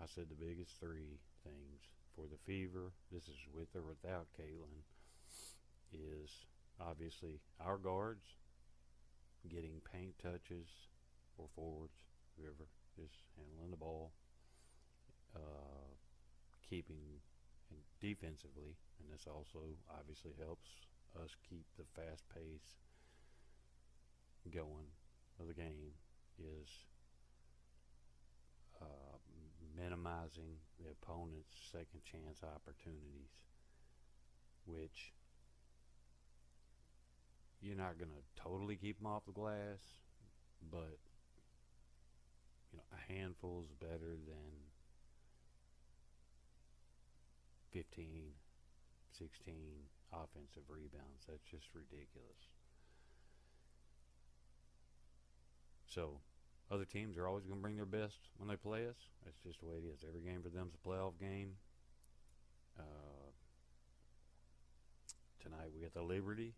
I said the biggest three things for the Fever, this is with or without Caitlin, is obviously our guards getting paint touches, or forwards, whoever is handling the ball, uh, keeping and defensively, and this also obviously helps us keep the fast pace going of the game, is uh, minimizing the opponent's second chance opportunities, which you're not going to totally keep them off the glass, but a handful is better than 15, 16 offensive rebounds. That's just ridiculous. So other teams are always going to bring their best when they play us. That's just the way it is. Every game for them is a playoff game. Tonight we got the Liberty.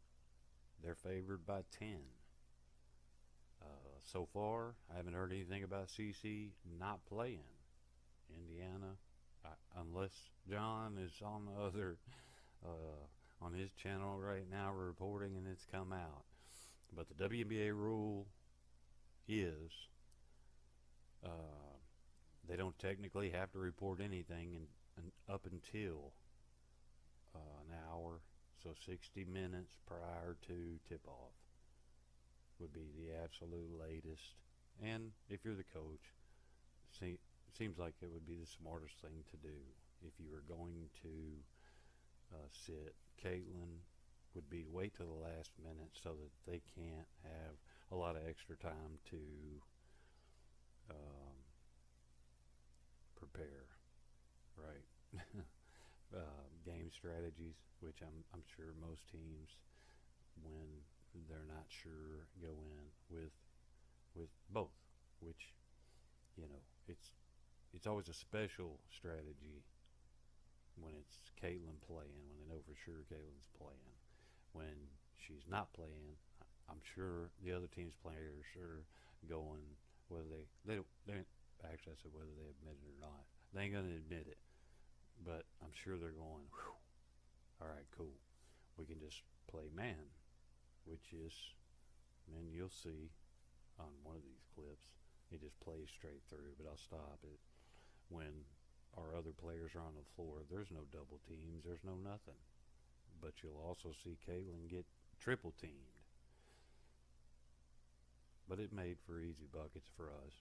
They're favored by 10. So far, I haven't heard anything about CC not playing Indiana, unless John is on the other on his channel right now reporting and it's come out. But the WNBA rule is they don't technically have to report anything up until an hour, so 60 minutes prior to tip-off would be the absolute latest. And if you're the coach, seems like it would be the smartest thing to do. If you were going to sit, Caitlin would be wait till the last minute so that they can't have a lot of extra time to prepare, right? Game strategies, which I'm sure most teams, when they're not sure, go in with both, which it's always a special strategy when it's Caitlin playing, when they know for sure Caitlin's playing. When she's not playing, I'm sure the other team's players are going, whether they actually, I said whether they admit it or not. They ain't gonna admit it, but I'm sure they're going, whew, all right, cool. We can just play man, which is, and you'll see on one of these clips, it just plays straight through, but I'll stop it. When our other players are on the floor, there's no double teams, there's no nothing. But you'll also see Caitlin get triple teamed. But it made for easy buckets for us.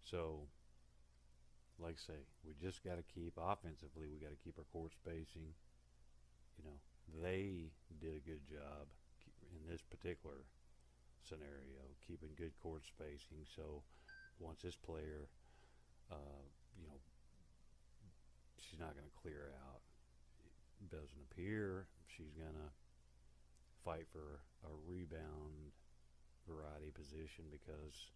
So, like I say, we just got to keep, offensively, we got to keep our court spacing. They did a good job in this particular scenario, keeping good court spacing. So, once this player, she's not going to clear out. It doesn't appear she's going to fight for a rebound variety position because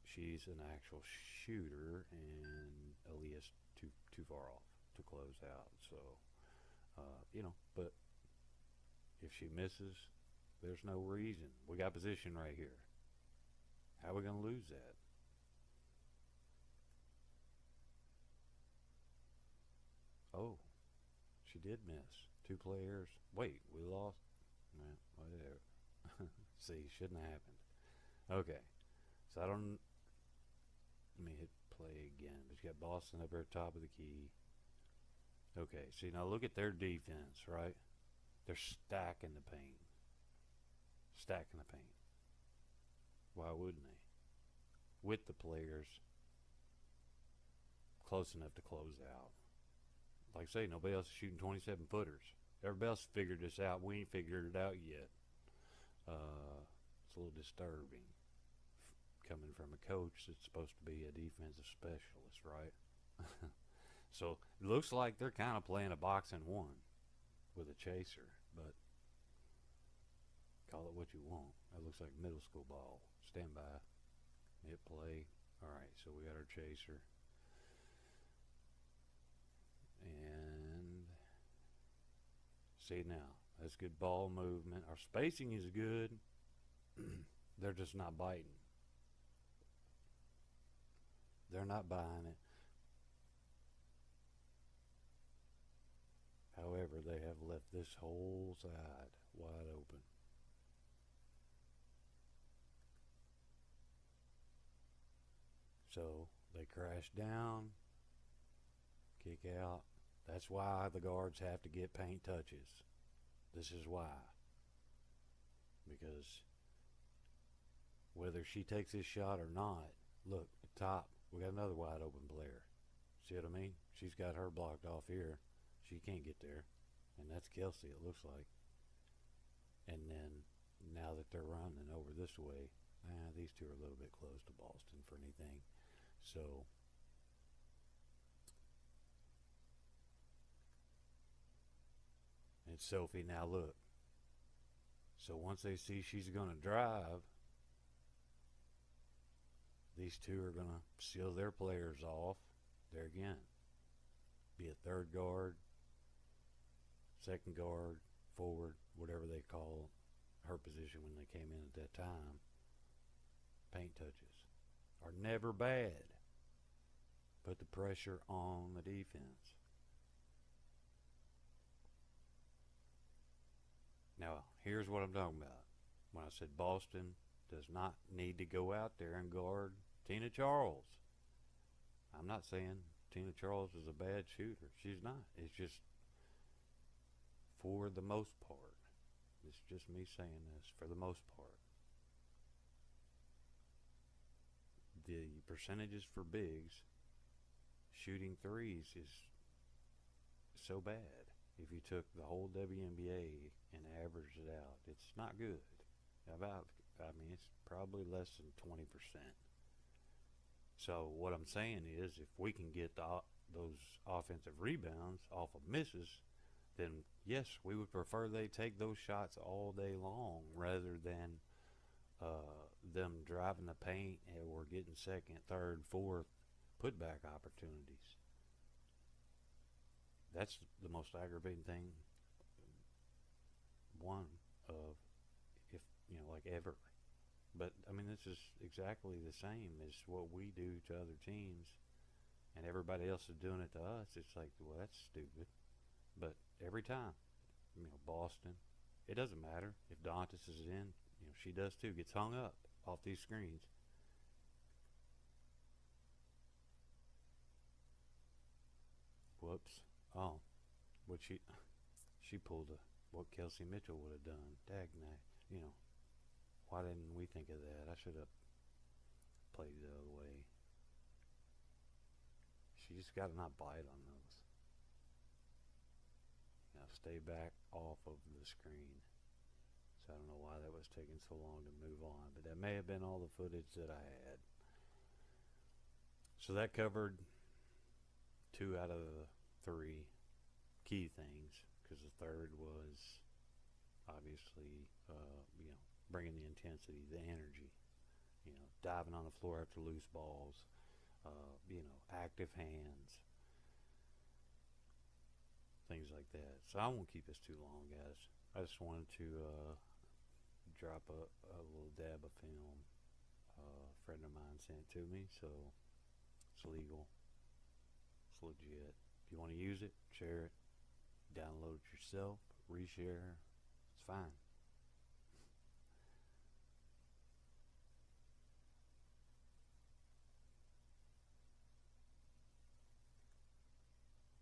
she's an actual shooter and Aaliyah's too far off to close out. So, but if she misses, there's no reason. We got position right here. How are we going to lose that? Oh, she did miss. 2 players. Wait, we lost? Well, whatever. See, shouldn't have happened. Okay, so let me hit play again. But you got Boston up there top of the key. Okay, see, now look at their defense, right? They're stacking the paint. Stacking the paint. Why wouldn't they? With the players close enough to close out. Like I say, nobody else is shooting 27 footers. Everybody else figured this out. We ain't figured it out yet. It's a little disturbing coming from a coach that's supposed to be a defensive specialist, right? So it looks like they're kind of playing a boxing one with a chaser, but call it what you want. That looks like middle school ball. Stand by, hit play. All right, so we got our chaser. And see now, that's good ball movement. Our spacing is good. They're just not biting. They're not buying it. However, they have left this whole side wide open. So they crash down, kick out. That's why the guards have to get paint touches. This is why. Because whether she takes this shot or not, look, at the top, we got another wide open player. See what I mean? She's got her blocked off here. She can't get there. And that's Kelsey, it looks like. And then now that they're running over this way, these two are a little bit close to Boston for anything. So it's Sophie. Now look. So once they see she's going to drive, these two are going to seal their players off. There again. Be a third guard, second guard, forward, whatever they call her position when they came in at that time. Paint touches are never bad. Put the pressure on the defense. Now, here's what I'm talking about. When I said Boston does not need to go out there and guard Tina Charles. I'm not saying Tina Charles is a bad shooter. She's not. It's just for the most part. It's just me saying this. For the most part. The percentages for bigs shooting threes is so bad. If you took the whole WNBA and averaged it out, it's not good. It's probably less than 20%. So what I'm saying is, if we can get those offensive rebounds off of misses, then yes, we would prefer they take those shots all day long rather than them driving the paint or getting second, third, fourth putback opportunities. That's the most aggravating thing. One of, if like ever. But this is exactly the same as what we do to other teams, and everybody else is doing it to us. It's like, well, that's stupid. But every time, Boston, it doesn't matter if Dantas is in. She does too. Gets hung up off these screens. Whoops. Oh, what she pulled what Kelsey Mitchell would have done. Dagnac. Why didn't we think of that? I should have played it the other way. She just got to not bite on those. Stay back off of the screen. So I don't know why that was taking so long to move on, but that may have been all the footage that I had. So that covered 2 out of the 3 key things, because the third was obviously, bringing the intensity, the energy, diving on the floor after loose balls, active hands, things like that. So I won't keep this too long, guys. I just wanted to drop a little dab of film. A friend of mine sent it to me, so it's legal. It's legit. If you want to use it, share it. Download it yourself, reshare. It's fine.